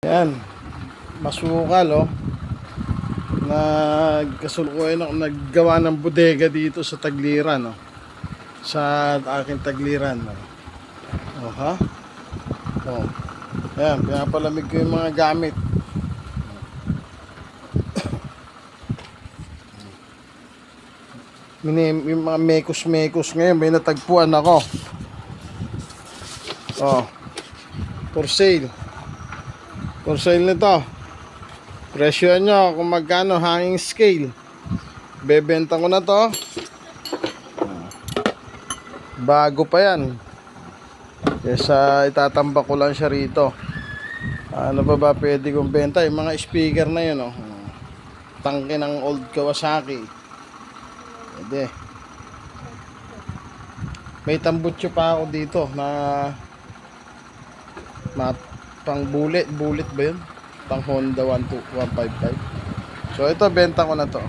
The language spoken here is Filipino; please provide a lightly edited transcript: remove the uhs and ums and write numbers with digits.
Yan, masukal oh. Nagkasulukuyan ako, naggawa ng bodega dito sa Tagliran oh. Sa aking Tagliran oh. Oh ha? Oh. Yan, pinapalamig ko yung mga gamit. Yung mga mekos ngayon, may natagpuan ako. Oh. For sale. For sale nito. Presyo nyo kung magkano, hanging scale. Bebenta ko na to. Bago pa yan. Kesa itatambak ko lang siya rito. Ano pa ba pwede kong benta? Yung mga speaker na yun oh. Tangke ng old Kawasaki. Pwede. May tambutso pa ako dito na pang bullet ba yun? Pang Honda 155. So ito, benta ko na to.